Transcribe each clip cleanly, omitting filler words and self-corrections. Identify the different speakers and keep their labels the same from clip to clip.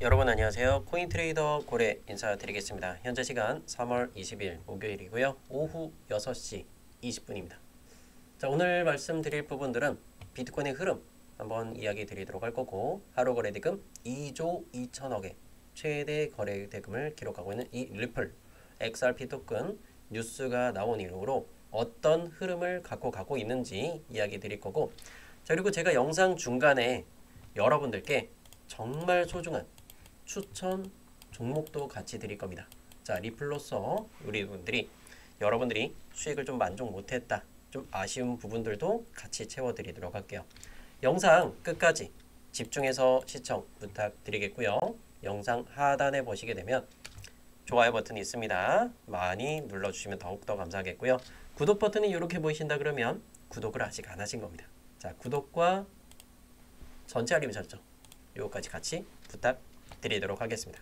Speaker 1: 여러분 안녕하세요. 코인트레이더 고래 인사드리겠습니다. 현재 시간 3월 20일 목요일이고요. 오후 6시 20분입니다. 자, 오늘 말씀드릴 부분들은 비트코인의 흐름 한번 이야기 드리도록 할 거고, 하루 거래 대금 2조 2천억의 최대 거래 대금을 기록하고 있는 이 리플 XRP 토큰 뉴스가 나온 이후로 어떤 흐름을 갖고 가고 있는지 이야기 드릴 거고, 자, 그리고 제가 영상 중간에 여러분들께 정말 소중한 추천 종목도 같이 드릴 겁니다. 자, 리플로서 우리 분들이 여러분들이 수익을 좀 만족 못했다, 좀 아쉬운 부분들도 같이 채워드리도록 할게요. 영상 끝까지 집중해서 시청 부탁드리겠고요. 영상 하단에 보시게 되면 좋아요 버튼이 있습니다. 많이 눌러주시면 더욱더 감사하겠고요. 구독 버튼이 이렇게 보이신다 그러면 구독을 아직 안 하신 겁니다. 자, 구독과 전체 알림 설정 요거까지 같이 부탁드리도록 하겠습니다.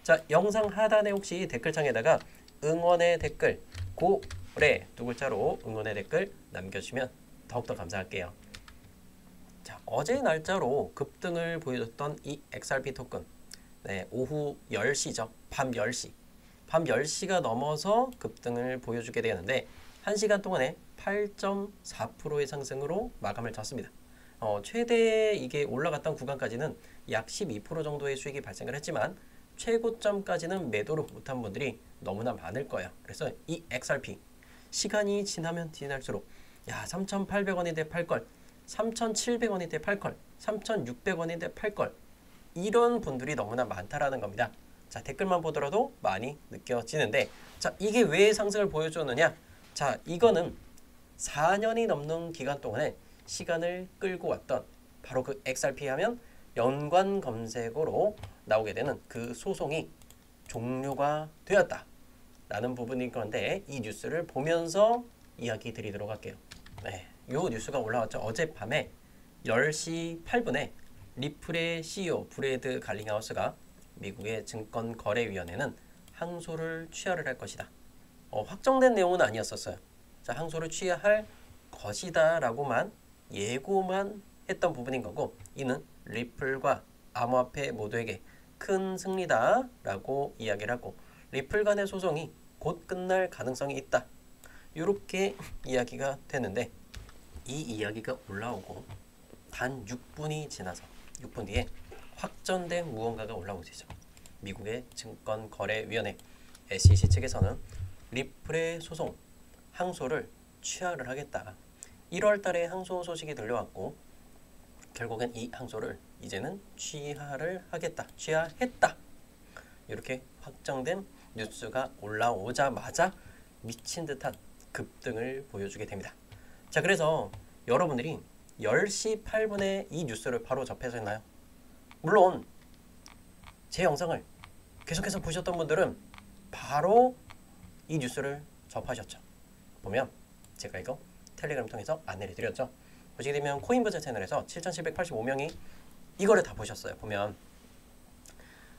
Speaker 1: 자, 영상 하단에 혹시 댓글창에다가 응원의 댓글 고래 두 글자로 응원의 댓글 남겨주시면 더욱더 감사할게요. 자, 어제 날짜로 급등을 보여줬던 이 XRP 토큰, 오후 10시죠. 밤 10시. 밤 10시가 넘어서 급등을 보여주게 되는데 1시간 동안에 8.4%의 상승으로 마감을 쳤습니다. 최대 이게 올라갔던 구간까지는 약 12% 정도의 수익이 발생을 했지만 최고점까지는 매도를 못한 분들이 너무나 많을 거예요. 그래서 이 XRP 시간이 지나면 지날수록 3,800원인데 팔걸, 3,700원인데 팔걸, 3,600원인데 팔걸, 이런 분들이 너무나 많다라는 겁니다. 자, 댓글만 보더라도 많이 느껴지는데, 자, 이게 왜 상승을 보여주느냐? 자, 이거는 4년이 넘는 기간 동안에 시간을 끌고 왔던 바로 그 XRP 하면 연관 검색어로 나오게 되는 그 소송이 종료가 되었다 라는 부분일 건데, 이 뉴스를 보면서 이야기 드리도록 할게요. 이 뉴스가 올라왔죠. 어젯밤에 10시 8분에 리플의 CEO 브래드 갈링하우스가 미국의 증권거래위원회는 항소를 취하를 할 것이다. 확정된 내용은 아니었었어요. 자, 항소를 취하할 것이다 라고만 예고만 했던 부분인 거고, 이는 리플과 암호화폐 모두에게 큰 승리다 라고 이야기를 하고, 리플 간의 소송이 곧 끝날 가능성이 있다, 이렇게 이야기가 되는데, 이 이야기가 올라오고 단 6분이 지나서 6분 뒤에 확정된 무언가가 올라오고 있죠. 미국의 증권거래위원회 SEC 측에서는 리플의 소송 항소를 취하를 하겠다. 1월 달에 항소 소식이 들려왔고, 결국엔 이 항소를 이제는 취하를 하겠다, 취하했다, 이렇게 확정된 뉴스가 올라오자마자 미친 듯한 급등을 보여주게 됩니다. 자, 그래서 여러분들이 10시 8분에 이 뉴스를 바로 접해서 했나요? 물론 제 영상을 계속해서 보셨던 분들은 바로 이 뉴스를 접하셨죠. 보면 제가 이거 텔레그램 통해서 안내를 드렸죠. 보시게 되면 코인버즈 채널에서 7,785명이 이거를 다 보셨어요. 보면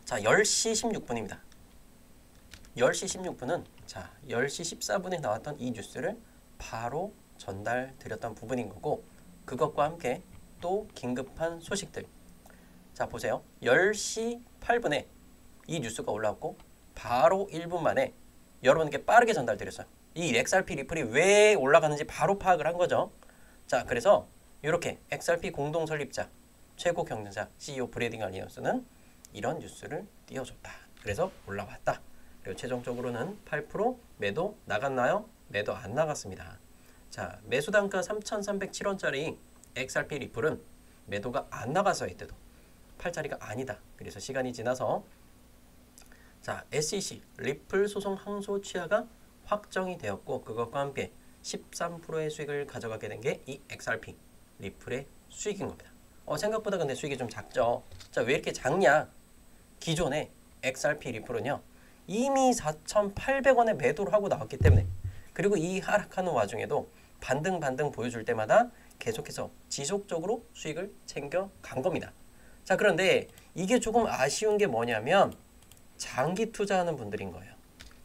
Speaker 1: 자, 10시 16분입니다. 10시 16분은 자, 10시 14분에 나왔던 이 뉴스를 바로 전달 드렸던 부분인 거고, 그것과 함께 또 긴급한 소식들. 자, 보세요. 10시 8분에 이 뉴스가 올라왔고 바로 1분 만에 여러분께 빠르게 전달드렸어요. 이 XRP 리플이 왜 올라가는지 바로 파악을 한 거죠. 자, 그래서 이렇게 XRP 공동 설립자, 최고 경영자 CEO 브래드 갈링하우스는 이런 뉴스를 띄워줬다. 그래서 올라왔다. 그리고 최종적으로는 8% 매도 나갔나요? 매도 안 나갔습니다. 자, 매수 단가 3,307원짜리 XRP 리플은 매도가 안 나가서 이때도 팔자리가 아니다. 그래서 시간이 지나서 자, SEC 리플 소송 항소 취하가 확정이 되었고, 그것과 함께 13%의 수익을 가져가게 된 게 이 XRP 리플의 수익인 겁니다. 생각보다 근데 수익이 좀 작죠. 자, 왜 이렇게 작냐? 기존의 XRP 리플은요, 이미 4,800원에 매도를 하고 나왔기 때문에, 그리고 이 하락하는 와중에도 반등 보여줄 때마다 계속해서 지속적으로 수익을 챙겨간 겁니다. 자, 그런데 이게 조금 아쉬운 게 뭐냐면 장기 투자하는 분들인 거예요.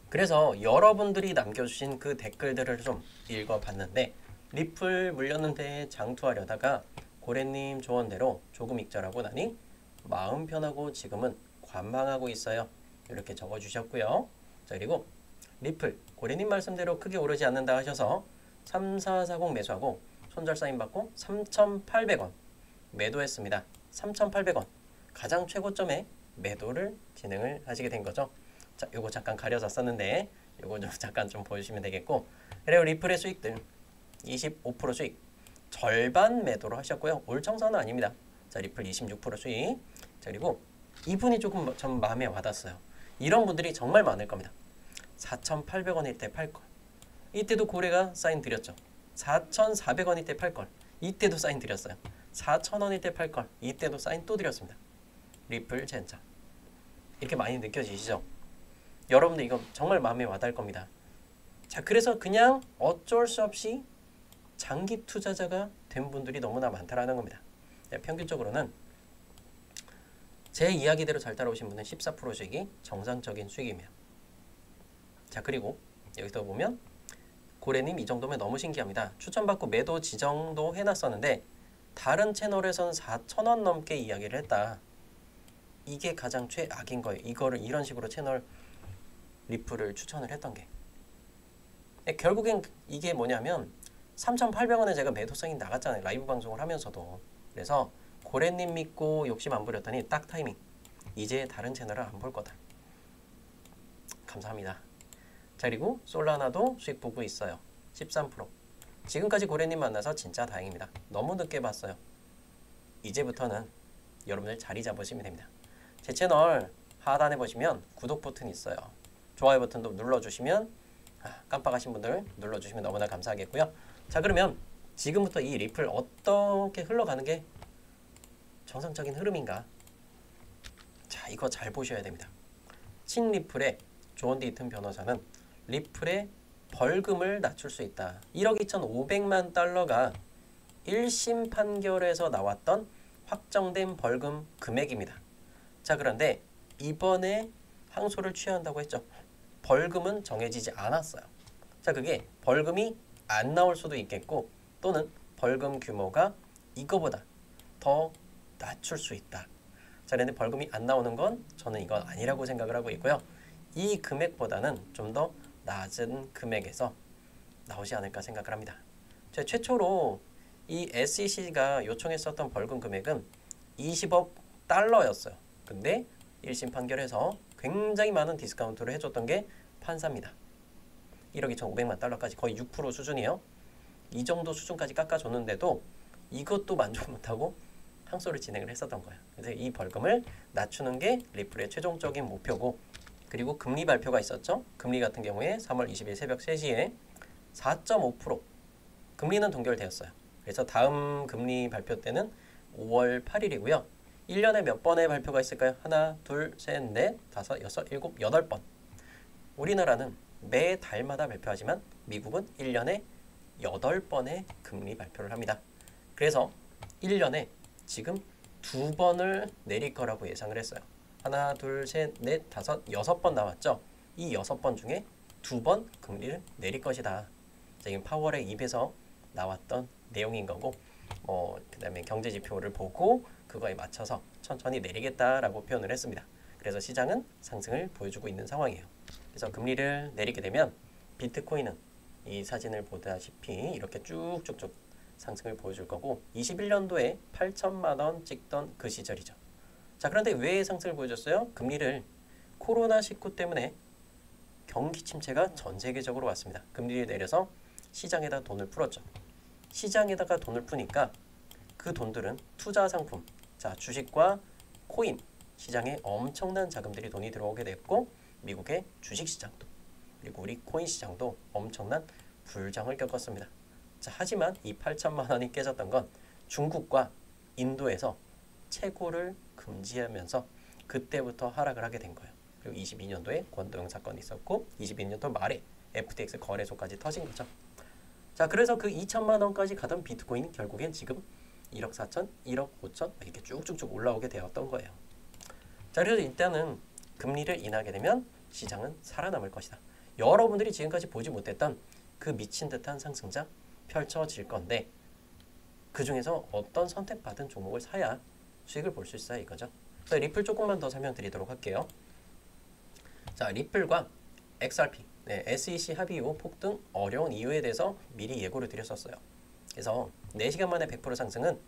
Speaker 1: 그래서 여러분들이 남겨주신 그 댓글들을 좀 읽어봤는데, 리플 물렸는데 장투하려다가 고래님 조언대로 조금 익절하고 나니 마음 편하고 지금은 관망하고 있어요. 이렇게 적어주셨고요. 자, 그리고 리플, 고래님 말씀대로 크게 오르지 않는다 하셔서 3440 매수하고 손절 사인 받고 3,800원 매도했습니다. 3,800원 가장 최고점에 매도를 진행을 하시게 된 거죠. 자, 요거 잠깐 가려졌었는데 요거 좀 잠깐 좀 보여주시면 되겠고, 그리고 리플의 수익들 25% 수익 절반 매도로 하셨고요. 올청산은 아닙니다. 자, 리플 26% 수익. 자, 그리고 이분이 조금 좀 마음에 와닿았어요. 이런 분들이 정말 많을 겁니다. 4,800원일 때 팔걸. 이때도 고래가 사인 드렸죠. 4,400원일 때 팔걸. 이때도 사인 드렸어요. 4,000원일 때 팔걸. 이때도 사인 또 드렸습니다. 리플 젠장. 이렇게 많이 느껴지시죠? 여러분들 이거 정말 마음에 와닿을 겁니다. 자, 그래서 그냥 어쩔 수 없이 장기 투자자가 된 분들이 너무나 많다라는 겁니다. 네, 평균적으로는 제 이야기대로 잘 따라오신 분은 14% 수익이 정상적인 수익입니다. 자, 그리고 여기서 보면 고래님 이 정도면 너무 신기합니다. 추천받고 매도 지정도 해놨었는데 다른 채널에서는 4,000원 넘게 이야기를 했다. 이게 가장 최악인 거예요. 이거를 이런 식으로 채널 리플을 추천을 했던 게. 결국엔 이게 뭐냐면 3,800원에 제가 매도성이 나갔잖아요. 라이브 방송을 하면서도. 그래서 고래님 믿고 욕심 안 부렸더니 딱 타이밍. 이제 다른 채널을 안 볼 거다. 감사합니다. 자, 그리고 솔라나도 수익 보고 있어요. 13%. 지금까지 고래님 만나서 진짜 다행입니다. 너무 늦게 봤어요. 이제부터는 여러분들 자리 잡으시면 됩니다. 제 채널 하단에 보시면 구독 버튼이 있어요. 좋아요 버튼도 눌러주시면, 깜빡하신 분들 눌러주시면 너무나 감사하겠고요. 자, 그러면 지금부터 이 리플 어떻게 흘러가는 게 정상적인 흐름인가? 자, 이거 잘 보셔야 됩니다. 친리플의 존 디튼 변호사는 리플의 벌금을 낮출 수 있다. 1억 2,500만 달러가 1심 판결에서 나왔던 확정된 벌금 금액입니다. 자, 그런데 이번에 항소를 취한다고 했죠. 벌금은 정해지지 않았어요. 자, 그게 벌금이 안 나올 수도 있겠고 또는 벌금 규모가 이거보다 더 낮출 수 있다. 자, 그런데 벌금이 안 나오는 건 저는 이건 아니라고 생각을 하고 있고요. 이 금액보다는 좀 더 낮은 금액에서 나오지 않을까 생각을 합니다. 제가 최초로 이 SEC가 요청했었던 벌금 금액은 20억 달러였어요. 근데 1심 판결에서 굉장히 많은 디스카운트를 해줬던 게 판사입니다. 1억 2,500만 달러까지 거의 6% 수준이에요. 이 정도 수준까지 깎아줬는데도 이것도 만족 못하고 항소를 진행을 했었던 거예요. 그래서 이 벌금을 낮추는 게 리플의 최종적인 목표고, 그리고 금리 발표가 있었죠. 금리 같은 경우에 3월 20일 새벽 3시에 4.5% 금리는 동결되었어요. 그래서 다음 금리 발표 때는 5월 8일이고요. 1년에 몇 번의 발표가 있을까요? 하나, 둘, 셋, 넷, 다섯, 여섯, 일곱, 8번. 우리나라는 매 달마다 발표하지만 미국은 1년에 8번의 금리 발표를 합니다. 그래서 1년에 지금 2번을 내릴 거라고 예상을 했어요. 하나, 둘, 셋, 넷, 다섯, 6번 나왔죠. 이 6번 중에 2번 금리를 내릴 것이다. 지금 파월의 입에서 나왔던 내용인 거고, 그 다음에 경제 지표를 보고 그거에 맞춰서 천천히 내리겠다라고 표현을 했습니다. 그래서 시장은 상승을 보여주고 있는 상황이에요. 그래서 금리를 내리게 되면 비트코인은 이 사진을 보다시피 이렇게 쭉쭉쭉 상승을 보여줄 거고, 21년도에 8천만 원 찍던 그 시절이죠. 자, 그런데 왜 상승을 보여줬어요? 금리를 코로나19 때문에 경기 침체가 전 세계적으로 왔습니다. 금리를 내려서 시장에다 돈을 풀었죠. 시장에다가 돈을 푸니까 그 돈들은 투자 상품, 자, 주식과 코인 시장에 엄청난 자금들이 돈이 들어오게 됐고, 미국의 주식 시장도 그리고 우리 코인 시장도 엄청난 불장을 겪었습니다. 자, 하지만 이 8천만 원이 깨졌던 건 중국과 인도에서 채굴을 금지하면서 그때부터 하락을 하게 된 거예요. 그리고 22년도에 권도영 사건이 있었고 22년도 말에 FTX 거래소까지 터진 거죠. 자, 그래서 그 2천만 원까지 가던 비트코인이 결국엔 지금 1억 4천, 1억 5천 이렇게 쭉쭉쭉 올라오게 되었던 거예요. 자, 그래서 일단은 금리를 인하게 되면 시장은 살아남을 것이다. 여러분들이 지금까지 보지 못했던 그 미친 듯한 상승장 펼쳐질 건데, 그 중에서 어떤 선택받은 종목을 사야 수익을 볼 수 있어요, 이거죠. 그래서 리플 조금만 더 설명드리도록 할게요. 자, 리플과 XRP, SEC 합의 이후 폭등 어려운 이유에 대해서 미리 예고를 드렸었어요. 그래서 4시간 만에 100% 상승은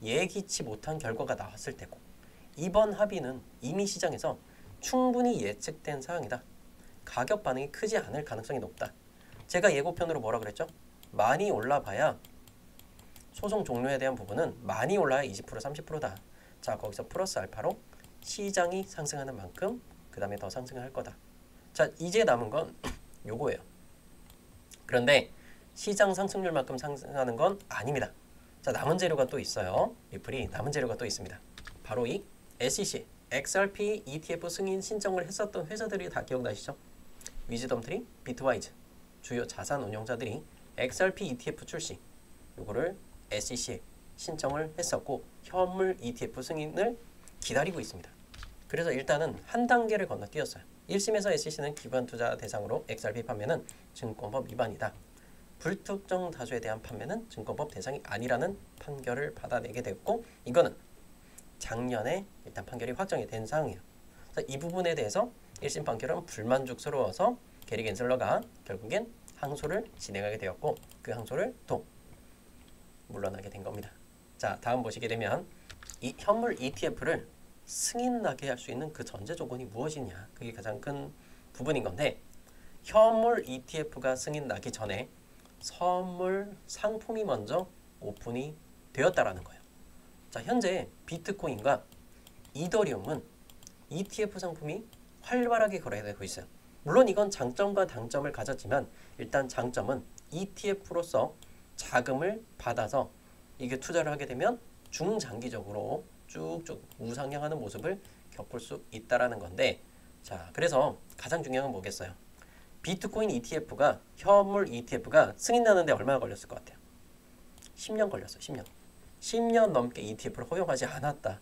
Speaker 1: 예기치 못한 결과가 나왔을 때고, 이번 합의는 이미 시장에서 충분히 예측된 사항이다. 가격 반응이 크지 않을 가능성이 높다. 제가 예고편으로 뭐라 그랬죠? 많이 올라봐야, 소송 종료에 대한 부분은 많이 올라야 20% 30%다. 자, 거기서 플러스 알파로 시장이 상승하는 만큼 그 다음에 더 상승할 거다. 자, 이제 남은 건 요거예요. 그런데 시장 상승률만큼 상승하는 건 아닙니다. 자, 남은 재료가 또 있어요. 리플이 남은 재료가 또 있습니다. 바로 이 SEC, XRP ETF 승인 신청을 했었던 회사들이 다 기억나시죠? 위즈덤트리, 비트와이즈, 주요 자산 운용자들이 XRP ETF 출시, 요거를 SEC에 신청을 했었고 현물 ETF 승인을 기다리고 있습니다. 그래서 일단은 한 단계를 건너뛰었어요. 1심에서 SEC는 기관 투자 대상으로 XRP 판매는 증권법 위반이다. 불특정 다수에 대한 판매는 증권법 대상이 아니라는 판결을 받아내게 됐고, 이거는 작년에 일단 판결이 확정이 된 사항이에요. 이 부분에 대해서 1심 판결은 불만족스러워서 게리 겐슬러가 결국엔 항소를 진행하게 되었고, 그 항소를 또 물러나게 된 겁니다. 자, 다음 보시게 되면 이 현물 ETF를 승인나게 할 수 있는 그 전제 조건이 무엇이냐, 그게 가장 큰 부분인 건데, 현물 ETF가 승인나기 전에 선물 상품이 먼저 오픈이 되었다라는 거예요. 자, 현재 비트코인과 이더리움은 ETF 상품이 활발하게 거래되고 있어요. 물론 이건 장점과 단점을 가졌지만, 일단 장점은 ETF로서 자금을 받아서 이게 투자를 하게 되면 중장기적으로 쭉쭉 우상향하는 모습을 겪을 수 있다라는 건데, 자, 그래서 가장 중요한 건 뭐겠어요? 비트코인 ETF가, 현물 ETF가 승인나는데 얼마나 걸렸을 것 같아요? 10년 걸렸어요. 10년. 10년 넘게 ETF를 허용하지 않았다.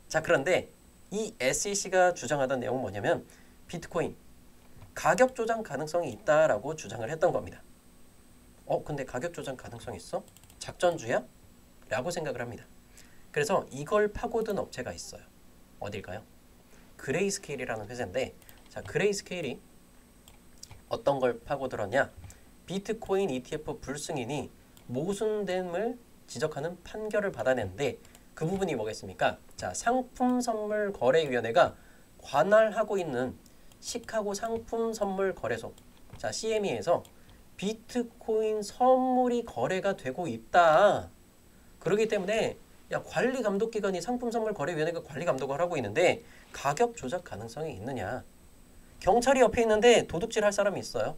Speaker 1: 자, 그런데 이 SEC가 주장하던 내용은 뭐냐면 비트코인 가격 조작 가능성이 있다라고 주장을 했던 겁니다. 근데 가격 조작 가능성이 있어? 작전주야? 라고 생각을 합니다. 그래서 이걸 파고든 업체가 있어요. 어딜까요? 그레이스케일이라는 회사인데, 자, 그레이스케일이 어떤 걸 파고들었냐? 비트코인 ETF 불승인이 모순됨을 지적하는 판결을 받아냈는데, 그 부분이 뭐겠습니까? 자, 상품선물거래위원회가 관할하고 있는 시카고 상품선물거래소, 자, CME에서 비트코인 선물이 거래가 되고 있다. 그렇기 때문에 야, 관리감독기관이 상품선물거래위원회가 관리감독을 하고 있는데 가격 조작 가능성이 있느냐? 경찰이 옆에 있는데 도둑질 할 사람이 있어요?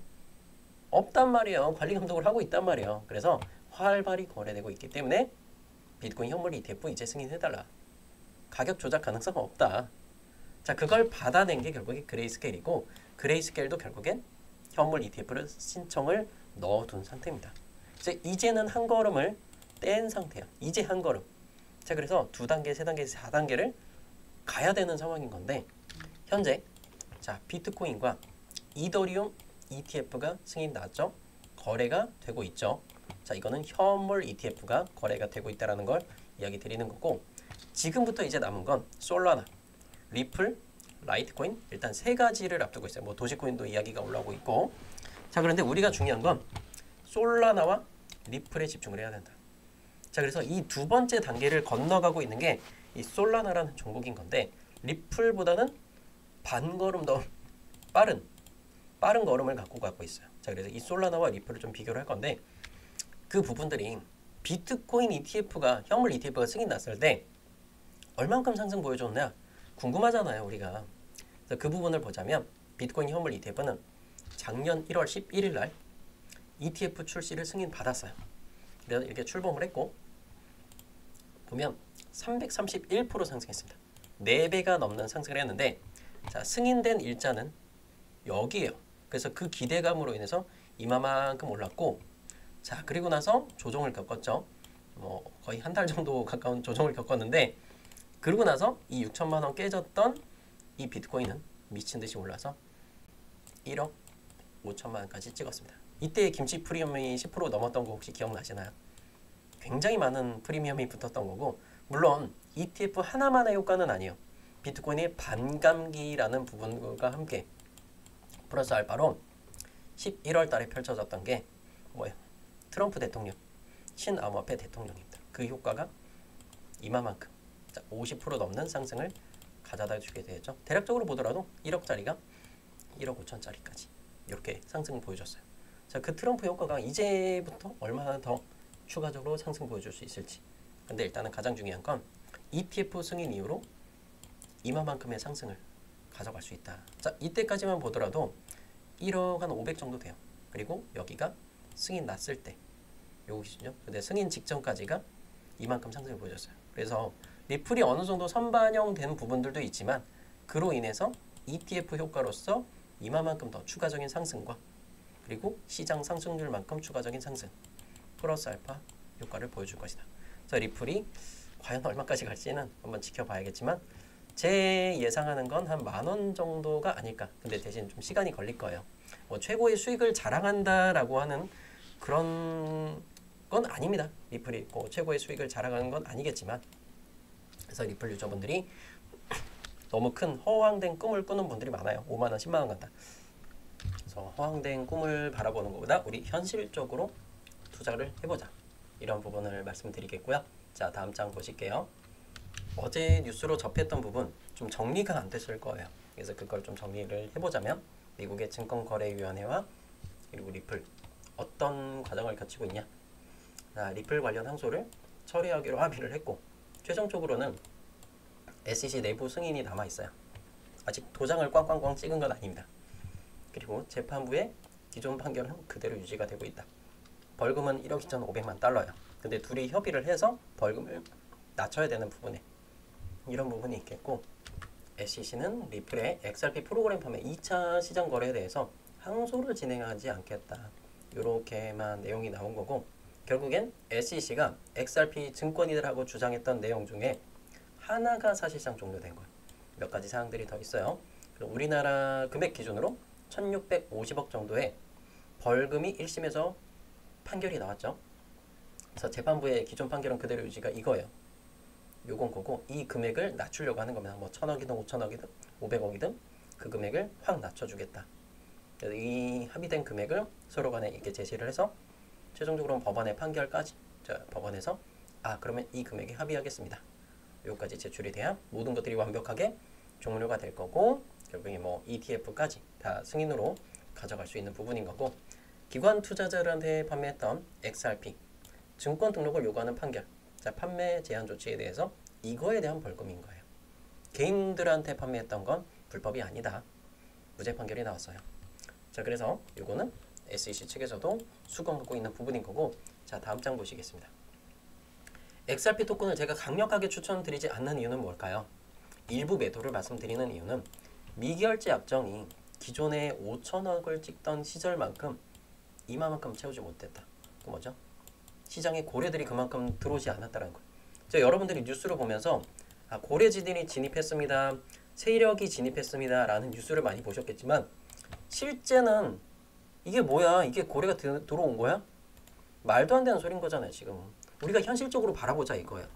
Speaker 1: 없단 말이에요. 관리감독을 하고 있단 말이에요. 그래서 활발히 거래되고 있기 때문에 비트코인 현물 ETF 이제 승인해달라. 가격 조작 가능성은 없다. 자, 그걸 받아낸 게 결국에 그레이스케일이고, 그레이스케일도 결국엔 현물 ETF를 신청을 넣어둔 상태입니다. 이제는 한 걸음을 뗀 상태야. 이제 한 걸음. 자, 그래서 2단계, 3단계, 4단계를 가야 되는 상황인 건데, 현재 자, 비트코인과 이더리움 ETF가 승인 났죠. 거래가 되고 있죠. 자, 이거는 현물 ETF가 거래가 되고 있다는 걸 이야기 드리는 거고, 지금부터 이제 남은 건 솔라나, 리플, 라이트코인, 일단 3가지를 앞두고 있어요. 뭐 도지코인도 이야기가 올라오고 있고. 자, 그런데 우리가 중요한 건 솔라나와 리플에 집중을 해야 된다. 자, 그래서 이 2번째 단계를 건너가고 있는 게 이 솔라나라는 종목인 건데, 리플보다는 반걸음 더 빠른 걸음을 갖고 가고 있어요. 자, 그래서 이 솔라나와 리플을 좀 비교를 할 건데, 그 부분들이 비트코인 ETF가, 현물 ETF가 승인 났을 때 얼만큼 상승 보여줬냐 궁금하잖아요, 우리가. 그래서 그 부분을 보자면 비트코인 현물 ETF는 작년 1월 11일 날 ETF 출시를 승인 받았어요. 그래서 이렇게 출범을 했고, 보면 331% 상승했습니다. 4배가 넘는 상승을 했는데, 자, 승인된 일자는 여기에요. 그래서 그 기대감으로 인해서 이마만큼 올랐고, 자, 그리고 나서 조정을 겪었죠. 뭐 거의 한 달 정도 가까운 조정을 겪었는데, 그러고 나서 이 6천만 원 깨졌던 이 비트코인은 미친 듯이 올라서 1억 5천만 원까지 찍었습니다. 이때 김치 프리미엄이 10% 넘었던 거 혹시 기억나시나요? 굉장히 많은 프리미엄이 붙었던 거고, 물론 ETF 하나만의 효과는 아니에요. 비트코인의 반감기라는 부분과 함께 플러스 알파로 11월 달에 펼쳐졌던 게 뭐예요? 트럼프 대통령, 친암호화폐 대통령입니다. 그 효과가 이마만큼 50% 넘는 상승을 가져다 주게 되죠. 대략적으로 보더라도 1억짜리가 1억 5천짜리까지 이렇게 상승을 보여줬어요. 자, 그 트럼프 효과가 이제부터 얼마나 더 추가적으로 상승 보여줄 수 있을지. 근데 일단은 가장 중요한 건 ETF 승인 이후로 이마만큼의 상승을 가져갈 수 있다. 자, 이때까지만 보더라도 1억 한 500 정도 돼요. 그리고 여기가 승인 났을 때 요거 기준이죠. 근데 승인 직전까지가 이만큼 상승을 보여줬어요. 그래서 리플이 어느 정도 선반영된 부분들도 있지만 그로 인해서 ETF 효과로서 이마만큼 더 추가적인 상승과 그리고 시장 상승률만큼 추가적인 상승 플러스 알파 효과를 보여줄 것이다. 자, 리플이 과연 얼마까지 갈지는 한번 지켜봐야겠지만 제 예상하는 건 한 10,000원 정도가 아닐까. 근데 대신 좀 시간이 걸릴 거예요. 뭐 최고의 수익을 자랑한다라고 하는 그런 건 아닙니다. 리플이 최고의 수익을 자랑하는 건 아니겠지만 그래서 리플 유저분들이 너무 큰 허황된 꿈을 꾸는 분들이 많아요. 5만원, 10만원 간다. 그래서 허황된 꿈을 바라보는 것보다 우리 현실적으로 투자를 해보자. 이런 부분을 말씀드리겠고요. 자, 다음 장 보실게요. 어제 뉴스로 접했던 부분 좀 정리가 안 됐을 거예요. 그래서 그걸 좀 정리를 해보자면 미국의 증권거래위원회와 그리고 리플 어떤 과정을 거치고 있냐. 자, 리플 관련 항소를 처리하기로 합의를 했고 최종적으로는 SEC 내부 승인이 남아있어요. 아직 도장을 꽝꽝꽝 찍은 건 아닙니다. 그리고 재판부의 기존 판결은 그대로 유지가 되고 있다. 벌금은 1억 2,500만 달러예요. 근데 둘이 협의를 해서 벌금을 낮춰야 되는 부분에 이런 부분이 있겠고 SEC는 리플의 XRP 프로그램 판매 2차 시장 거래에 대해서 항소를 진행하지 않겠다. 이렇게만 내용이 나온 거고 결국엔 SEC가 XRP 증권이라고 주장했던 내용 중에 하나가 사실상 종료된 거예요. 몇 가지 사항들이 더 있어요. 우리나라 금액 기준으로 1,650억 정도의 벌금이 1심에서 판결이 나왔죠. 그래서 재판부의 기존 판결은 그대로 유지가 이거예요. 요건 거고 이 금액을 낮추려고 하는 겁니다. 뭐 1,000억이든 5,000억이든 500억이든 그 금액을 확 낮춰주겠다. 그래서 이 합의된 금액을 서로 간에 이렇게 제시를 해서 최종적으로는 법원의 판결까지 법원에서 그러면 이 금액에 합의하겠습니다. 여기까지 제출이 돼야 모든 것들이 완벽하게 종료가 될 거고 결국에 뭐 ETF까지 다 승인으로 가져갈 수 있는 부분인 거고 기관 투자자들한테 판매했던 XRP 증권 등록을 요구하는 판결 자, 판매 제한 조치에 대해서 이거에 대한 벌금인 거예요. 개인들한테 판매했던 건 불법이 아니다. 무죄 판결이 나왔어요. 자, 그래서 요거는 SEC 측에서도 수긍하고 있는 부분인 거고 자, 다음 장 보시겠습니다. XRP 토큰을 제가 강력하게 추천드리지 않는 이유는 뭘까요? 일부 매도를 말씀드리는 이유는 미결제 약정이 기존에 5천억을 찍던 시절만큼 이만큼 채우지 못했다. 그 뭐죠? 시장에 고래들이 그만큼 들어오지 않았다는 거예요. 여러분들이 뉴스를 보면서 고래지들이 진입했습니다. 세력이 진입했습니다. 라는 뉴스를 많이 보셨겠지만 실제는 이게 뭐야? 이게 고래가 들어온 거야? 말도 안 되는 소린 거잖아요. 지금 우리가 현실적으로 바라보자 이거예요.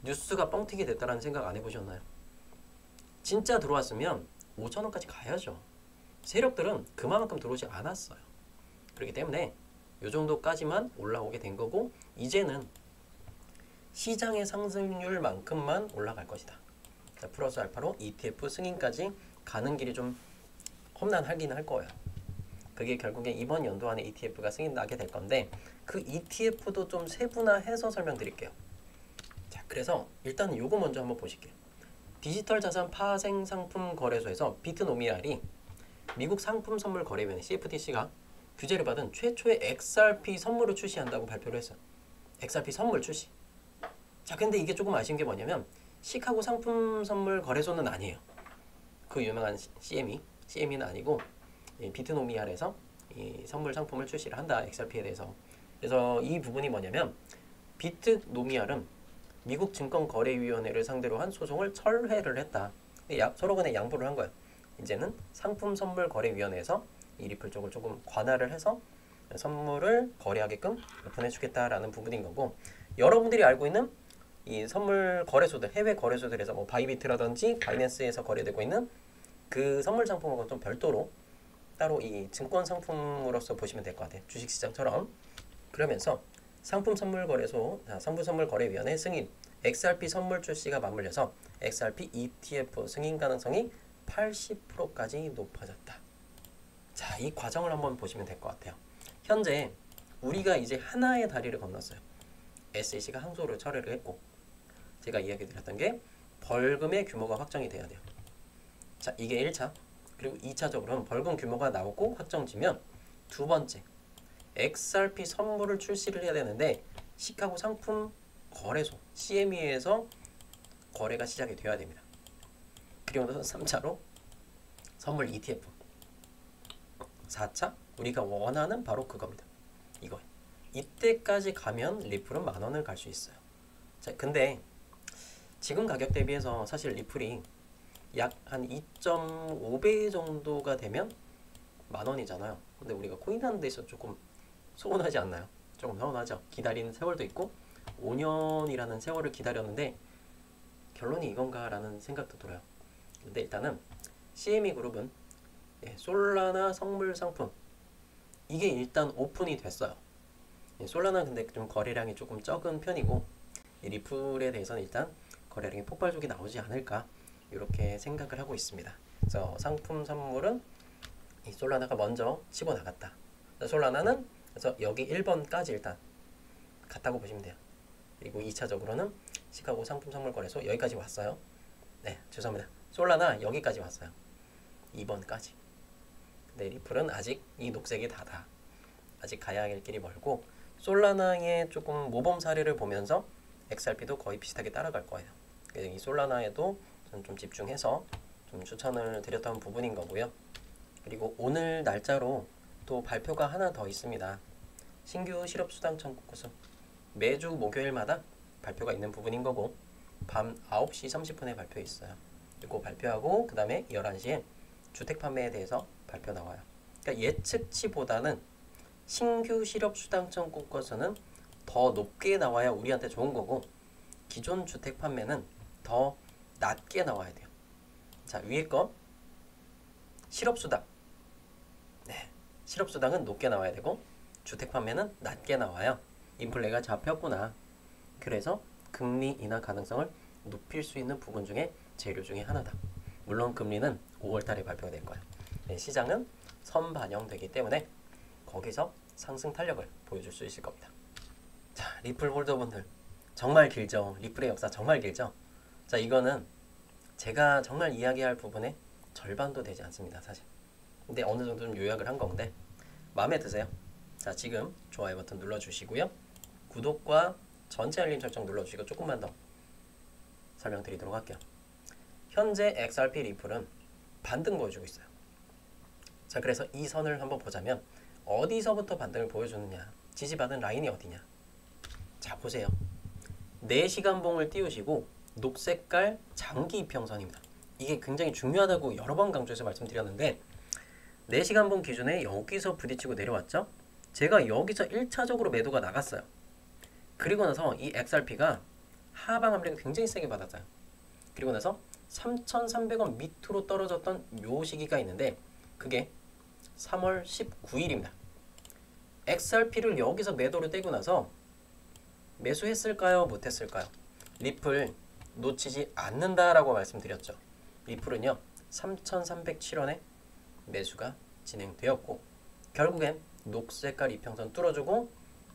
Speaker 1: 뉴스가 뻥튀기 됐다라는 생각 안 해보셨나요? 진짜 들어왔으면 5천원까지 가야죠. 세력들은 그만큼 들어오지 않았어요. 그렇기 때문에 이 정도까지만 올라오게 된 거고 이제는 시장의 상승률만큼만 올라갈 것이다. 자, 플러스 알파로 ETF 승인까지 가는 길이 좀 험난하긴 할 거예요. 그게 결국에 이번 연도 안에 ETF가 승인 나게 될 건데 그 ETF도 좀 세분화해서 설명드릴게요. 자, 그래서 일단 요거 먼저 한번 보실게요. 디지털 자산 파생 상품 거래소에서 비트노미알이 미국 상품 선물 거래위원회 CFTC가 규제를 받은 최초의 XRP 선물을 출시한다고 발표를 했어요. XRP 선물 출시. 자, 근데 이게 조금 아쉬운 게 뭐냐면 시카고 상품 선물 거래소는 아니에요. 그 유명한 CME는 아니고 비트노미알에서 이 선물 상품을 출시를 한다. XRP에 대해서. 그래서 이 부분이 뭐냐면 비트노미알은 미국 증권거래위원회를 상대로 한 소송을 철회를 했다. 서로 간에 양보를 한 거예요. 이제는 상품선물거래위원회에서 이 리플 쪽을 조금 관할을 해서 선물을 거래하게끔 보내주겠다라는 부분인 거고 여러분들이 알고 있는 이 선물 거래소들, 해외 거래소들에서 뭐 바이비트라든지 바이낸스에서 거래되고 있는 그 선물 상품하고 좀 별도로 따로 이 증권 상품으로서 보시면 될 것 같아요. 주식시장처럼. 그러면서 상품 선물 거래소, 상품 선물 거래위원회 승인, XRP 선물 출시가 맞물려서 XRP ETF 승인 가능성이 80%까지 높아졌다. 자, 이 과정을 한번 보시면 될 것 같아요. 현재 우리가 이제 하나의 다리를 건넜어요. SEC가 항소를 철회를 했고, 제가 이야기 드렸던 게 벌금의 규모가 확정이 돼야 돼요. 자, 이게 1차. 그리고 2차적으로는 벌금 규모가 나오고 확정지면 두 번째, XRP 선물을 출시를 해야 되는데 시카고 상품 거래소 CME에서 거래가 시작이 되어야 됩니다. 그리고 나서 3차로 선물 ETF, 4차 우리가 원하는 바로 그겁니다. 이거 이때까지 가면 리플은 10,000원을 갈 수 있어요. 자, 근데 지금 가격 대비해서 사실 리플이 약 한 2.5배 정도가 되면 10,000원이잖아요. 근데 우리가 코인 하는 데서 조금 서운하지 않나요? 조금 서운하죠. 기다리는 세월도 있고 5년이라는 세월을 기다렸는데 결론이 이건가 라는 생각도 들어요. 근데 일단은 CME 그룹은 솔라나 선물 상품 이게 일단 오픈이 됐어요. 솔라나 근데 좀 거래량이 조금 적은 편이고 이 리플에 대해서는 일단 거래량이 폭발적이 나오지 않을까 이렇게 생각을 하고 있습니다. 그래서 상품 선물은 이 솔라나가 먼저 치고 나갔다. 솔라나는 그래서 여기 1번까지 일단 갔다고 보시면 돼요. 그리고 2차적으로는 시카고 상품 선물 거래소 여기까지 왔어요. 네, 죄송합니다. 솔라나 여기까지 왔어요. 2번까지. 근데 리플은 아직 이 녹색이 다다. 아직 가야 할 길이 멀고 솔라나의 조금 모범 사례를 보면서 XRP도 거의 비슷하게 따라갈 거예요. 이 솔라나에도 저는 좀 집중해서 좀 추천을 드렸던 부분인 거고요. 그리고 오늘 날짜로 또 발표가 하나 더 있습니다. 신규 실업수당 청구 건수 매주 목요일마다 발표가 있는 부분인 거고 밤 9시 30분에 발표 있어요. 그리고 발표하고 그 다음에 11시에 주택 판매에 대해서 발표 나와요. 그러니까 예측치보다는 신규 실업수당 청구 건수는 더 높게 나와야 우리한테 좋은 거고 기존 주택 판매는 더 낮게 나와야 돼요. 자, 위에 거 실업수당. 네, 실업수당은 높게 나와야 되고 주택 판매는 낮게 나와요. 인플레가 잡혔구나. 그래서 금리 인하 가능성을 높일 수 있는 부분 중에 재료 중에 하나다. 물론 금리는 5월달에 발표가 될 거예요. 네, 시장은 선반영되기 때문에 거기서 상승 탄력을 보여줄 수 있을 겁니다. 자, 리플 홀더분들 정말 길죠. 리플의 역사 정말 길죠. 자, 이거는 제가 정말 이야기할 부분의 절반도 되지 않습니다, 사실. 근데 어느 정도 좀 요약을 한 건데 마음에 드세요? 자, 지금 좋아요 버튼 눌러주시고요. 구독과 전체 알림 설정 눌러주시고 조금만 더 설명드리도록 할게요. 현재 XRP 리플은 반등 보여주고 있어요. 자, 그래서 이 선을 한번 보자면 어디서부터 반등을 보여주느냐, 지지받은 라인이 어디냐. 자, 보세요. 4시간 봉을 띄우시고 녹색깔 장기 이평선입니다. 이게 굉장히 중요하다고 여러 번 강조해서 말씀드렸는데 4시간 봉 기준에 여기서 부딪히고 내려왔죠. 제가 여기서 1차적으로 매도가 나갔어요. 그리고 나서 이 XRP가 하방 압력이 굉장히 세게 받았어요. 그리고 나서 3,300원 밑으로 떨어졌던 요 시기가 있는데 그게 3월 19일입니다. XRP를 여기서 매도를 떼고 나서 매수했을까요? 못했을까요? 리플 놓치지 않는다라고 말씀드렸죠. 리플은요 3,307원에 매수가 진행되었고 결국엔 녹색깔 이평선 뚫어주고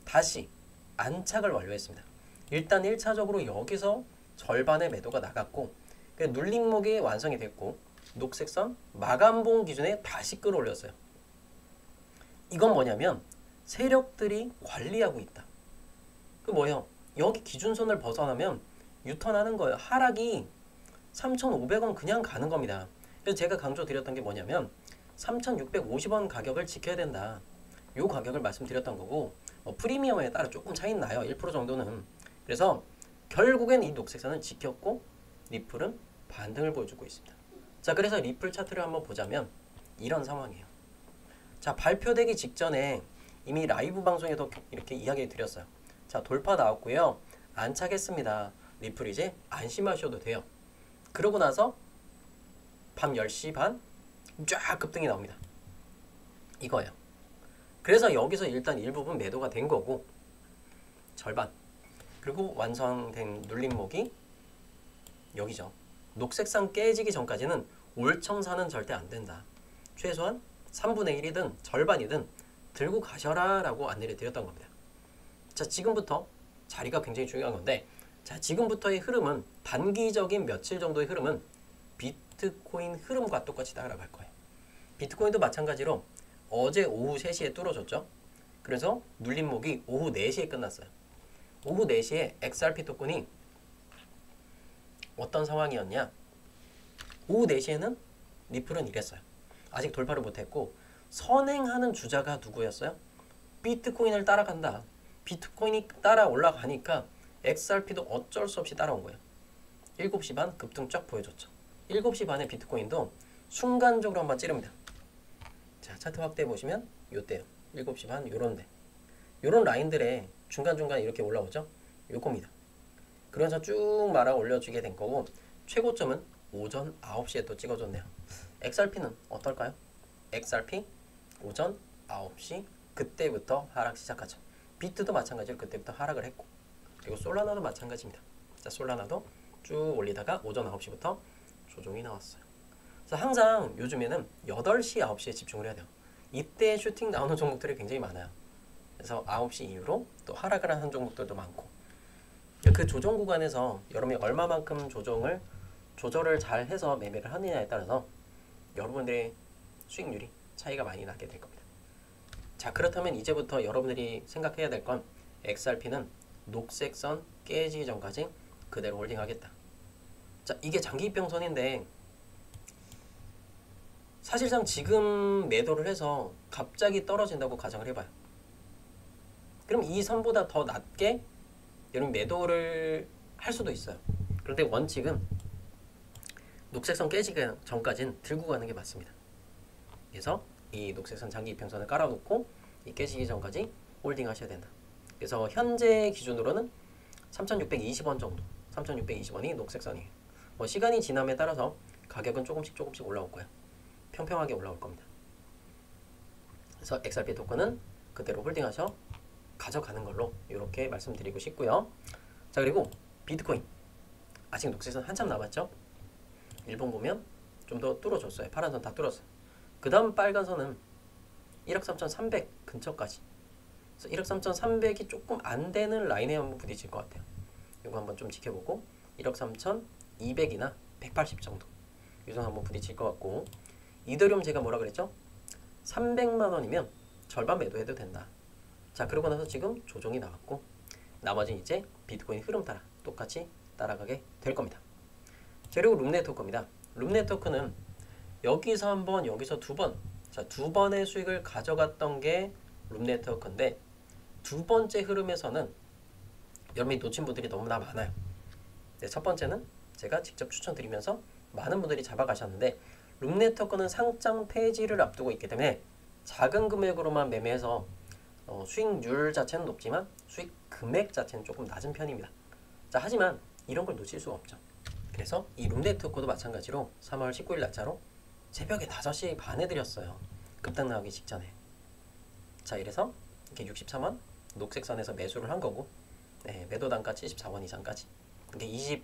Speaker 1: 다시 안착을 완료했습니다. 일단 1차적으로 여기서 절반의 매도가 나갔고 눌림목이 완성이 됐고 녹색선 마감봉 기준에 다시 끌어올렸어요. 이건 뭐냐면 세력들이 관리하고 있다. 그 뭐예요? 여기 기준선을 벗어나면 유턴하는 거예요. 하락이 3,500원 그냥 가는 겁니다. 그래서 제가 강조드렸던 게 뭐냐면 3,650원 가격을 지켜야 된다. 요 가격을 말씀드렸던 거고 프리미엄에 따라 조금 차이는 나요. 1% 정도는. 그래서 결국엔 이 녹색선을 지켰고 리플은 반등을 보여주고 있습니다. 자, 그래서 리플 차트를 한번 보자면 이런 상황이에요. 자, 발표되기 직전에 이미 라이브 방송에도 이렇게 이야기 드렸어요. 자, 돌파 나왔고요. 안착했습니다. 리플 이제 안심하셔도 돼요. 그러고 나서 밤 10시 반 쫙 급등이 나옵니다. 이거예요. 그래서 여기서 일단 일부분 매도가 된 거고 절반. 그리고 완성된 눌림목이 여기죠. 녹색선 깨지기 전까지는 올청산은 절대 안 된다. 최소한 3분의 1이든 절반이든 들고 가셔라 라고 안내를 드렸던 겁니다. 자, 지금부터 자리가 굉장히 중요한 건데, 자, 지금부터의 흐름은 단기적인 며칠 정도의 흐름은 비트코인 흐름과 똑같이 따라갈 거예요. 비트코인도 마찬가지로 어제 오후 3시에 뚫어졌죠. 그래서 눌림목이 오후 4시에 끝났어요. 오후 4시에 XRP 토큰이 어떤 상황이었냐? 오후 4시에는 리플은 이랬어요. 아직 돌파를 못했고 선행하는 주자가 누구였어요? 비트코인을 따라간다. 비트코인이 따라 올라가니까 XRP도 어쩔 수 없이 따라온 거예요. 7시 반 급등 쫙 보여줬죠. 7시 반에 비트코인도 순간적으로 한번 찌릅니다. 자, 차트 확대해 보시면 요때요. 7시 반 요런데. 요런 라인들에 중간중간 이렇게 올라오죠. 요겁니다. 그러면서 쭉 말아 올려주게 된 거고 최고점은 오전 9시에 또 찍어줬네요. XRP는 어떨까요? XRP 오전 9시 그때부터 하락 시작하죠. 비트도 마찬가지로 그때부터 하락을 했고 그리고 솔라나도 마찬가지입니다. 자, 솔라나도 쭉 올리다가 오전 9시부터 조정이 나왔어요. 그래서 항상 요즘에는 8시, 9시에 집중을 해야 돼요. 이때 슈팅 나오는 종목들이 굉장히 많아요. 그래서 9시 이후로 또 하락을 하는 종목들도 많고 그 조정 구간에서 여러분이 얼마만큼 조절을 잘 해서 매매를 하느냐에 따라서 여러분들의 수익률이 차이가 많이 나게 될 겁니다. 자, 그렇다면 이제부터 여러분들이 생각해야 될 건 XRP는 녹색선 깨지기 전까지 그대로 홀딩하겠다. 자, 이게 장기 입병선인데 사실상 지금 매도를 해서 갑자기 떨어진다고 가정을 해봐요. 그럼 이 선보다 더 낮게 여러분 매도를 할 수도 있어요. 그런데 원칙은 녹색선 깨지기 전까지는 들고 가는 게 맞습니다. 그래서 이 녹색선 장기 이평선을 깔아놓고 이 깨지기 전까지 홀딩 하셔야 된다. 그래서 현재 기준으로는 3,620원 정도, 3,620원이 녹색선이에요. 뭐 시간이 지남에 따라서 가격은 조금씩 올라올 거예요. 평평하게 올라올 겁니다. 그래서 XRP 토큰은 그대로 홀딩하셔 가져가는 걸로 이렇게 말씀드리고 싶고요. 자, 그리고 비트코인 아직 녹색선 한참 남았죠. 일봉 보면 좀 더 뚫어줬어요. 파란 선 다 뚫었어요. 그 다음 빨간 선은 1억 3,300 근처까지. 그래서 1억 3,300이 조금 안 되는 라인에 한번 부딪힐 것 같아요. 이거 한번 좀 지켜보고 1억 3,200이나 180 정도 이 선 한번 부딪힐 것 같고 이더리움 제가 뭐라 그랬죠? 300만 원이면 절반 매도해도 된다. 자, 그러고 나서 지금 조정이 나왔고 나머지는 이제 비트코인 흐름 따라 똑같이 따라가게 될 겁니다. 자, 그리고 룸네트워크입니다. 룸네트워크는 여기서 한 번, 여기서 두 번, 자, 두 번의 수익을 가져갔던 게 룸네트워크인데 두 번째 흐름에서는 여러분이 놓친 분들이 너무나 많아요. 네, 첫 번째는 제가 직접 추천드리면서 많은 분들이 잡아가셨는데 룸네트워크는 상장 폐지를 앞두고 있기 때문에 작은 금액으로만 매매해서 수익률 자체는 높지만 수익 금액 자체는 조금 낮은 편입니다. 자, 하지만 이런 걸 놓칠 수가 없죠. 그래서 이 룸네트워크도 마찬가지로 3월 19일 날짜로 새벽에 5시 반에 드렸어요. 급등 나오기 직전에. 자, 이래서 이렇게 63원 녹색선에서 매수를 한 거고 네, 매도 단가 74원 이상까지 이게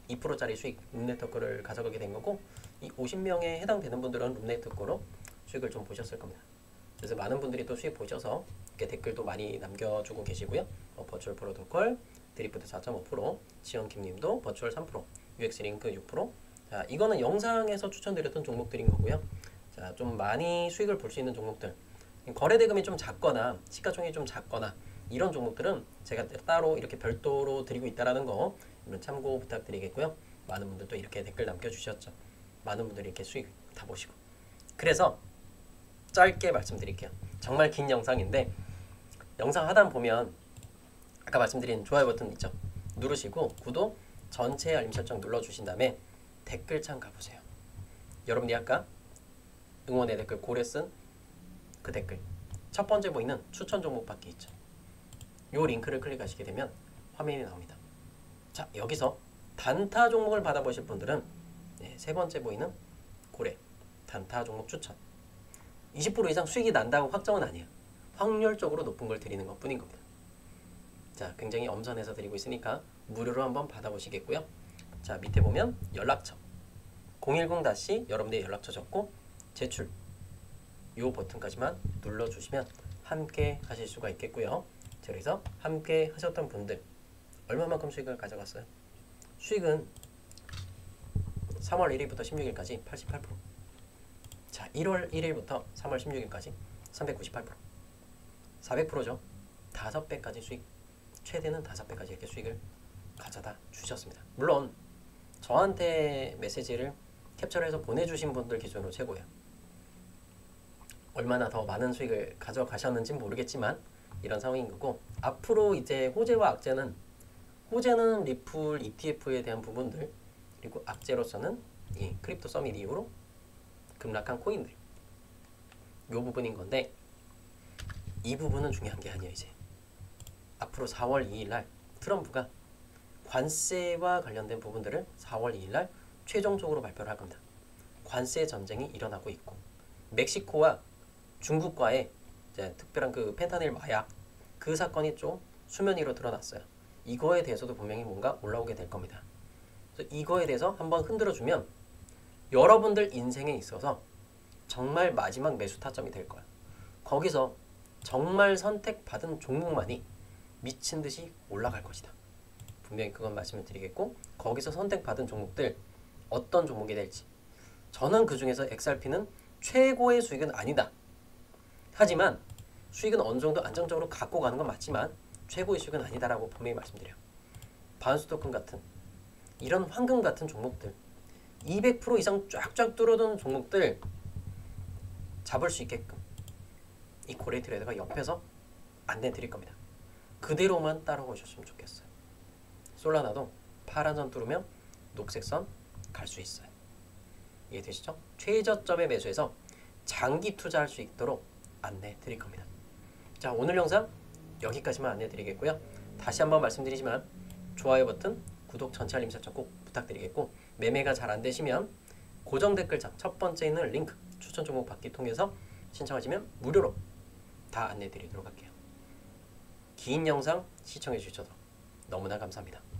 Speaker 1: 22%짜리 수익 룸네트워크를 가져가게 된 거고 이 50명에 해당되는 분들은 룸네트워크로 수익을 좀 보셨을 겁니다. 그래서 많은 분들이 또 수익 보셔서 이렇게 댓글도 많이 남겨주고 계시고요. 버추얼 프로토콜 드리프트 4.5%, 지원킴님도 버추얼 3%, UX링크 6%. 자, 이거는 영상에서 추천드렸던 종목들인 거고요. 자, 좀 많이 수익을 볼 수 있는 종목들, 거래 대금이 좀 작거나 시가총액이 좀 작거나 이런 종목들은 제가 따로 이렇게 별도로 드리고 있다라는 거 이런 참고 부탁드리겠고요. 많은 분들도 이렇게 댓글 남겨주셨죠. 많은 분들이 이렇게 수익 다 보시고. 그래서 짧게 말씀드릴게요. 정말 긴 영상인데 영상 하단 보면 아까 말씀드린 좋아요 버튼 있죠. 누르시고 구독, 전체 알림 설정 눌러주신 다음에 댓글창 가보세요. 여러분이 아까 응원의 댓글 고래 쓴 그 댓글 첫 번째 보이는 추천 종목 받기 있죠. 요 링크를 클릭하시게 되면 화면이 나옵니다. 자, 여기서 단타 종목을 받아보실 분들은 세 번째 보이는 고래 단타 종목 추천. 20% 이상 수익이 난다고 확정은 아니에요. 확률적으로 높은 걸 드리는 것 뿐인 겁니다. 자, 굉장히 엄선해서 드리고 있으니까 무료로 한번 받아보시겠고요. 자, 밑에 보면 연락처 010 여러분들의 연락처 적고 제출 요 버튼까지만 눌러주시면 함께 하실 수가 있겠고요. 자, 그래서 함께 하셨던 분들 얼마만큼 수익을 가져갔어요? 수익은 3월 1일부터 16일까지 88%. 자, 1월 1일부터 3월 16일까지 398%. 400%죠. 5배까지 수익, 최대는 5배까지 이렇게 수익을 가져다 주셨습니다. 물론 저한테 메시지를 캡처를 해서 보내주신 분들 기준으로 최고예요. 얼마나 더 많은 수익을 가져가셨는지 모르겠지만 이런 상황인 거고, 앞으로 이제 호재와 악재는, 호재는 리플 ETF에 대한 부분들, 그리고 악재로서는 이 크립토 서밋 이후로 급락한 코인들, 이 부분인 건데, 이 부분은 중요한 게 아니에요. 이제 앞으로 4월 2일 날 트럼프가 관세와 관련된 부분들을 4월 2일 날 최종적으로 발표를 할 겁니다. 관세 전쟁이 일어나고 있고, 멕시코와 중국과의 이제 특별한 그 펜타닐 마약 그 사건이 좀 수면 위로 드러났어요. 이거에 대해서도 분명히 뭔가 올라오게 될 겁니다. 그래서 이거에 대해서 한번 흔들어주면 여러분들 인생에 있어서 정말 마지막 매수 타점이 될 거예요. 거기서 정말 선택받은 종목만이 미친 듯이 올라갈 것이다. 분명히 그건 말씀을 드리겠고, 거기서 선택받은 종목들 어떤 종목이 될지, 저는 그 중에서 XRP는 최고의 수익은 아니다. 하지만 수익은 어느 정도 안정적으로 갖고 가는 건 맞지만 최고의 수익은 아니다라고 분명히 말씀드려요. 바운스 토큰 같은 이런 황금 같은 종목들, 200% 이상 쫙쫙 뚫어둔 종목들 잡을 수 있게끔 이 고래 트레이더가 옆에서 안내 드릴 겁니다. 그대로만 따라오셨으면 좋겠어요. 솔라나도 파란 선 뚫으면 녹색 선 갈 수 있어요. 이해되시죠? 최저점에 매수해서 장기 투자할 수 있도록 안내 드릴 겁니다. 자, 오늘 영상 여기까지만 안내 드리겠고요. 다시 한번 말씀드리지만 좋아요 버튼, 구독, 전체 알림 설정 꼭 부탁드리겠고, 매매가 잘 안 되시면 고정 댓글창 첫 번째 있는 링크 추천 종목 받기 통해서 신청하시면 무료로 다 안내 드리도록 할게요. 긴 영상 시청해 주셔서 너무나 감사합니다.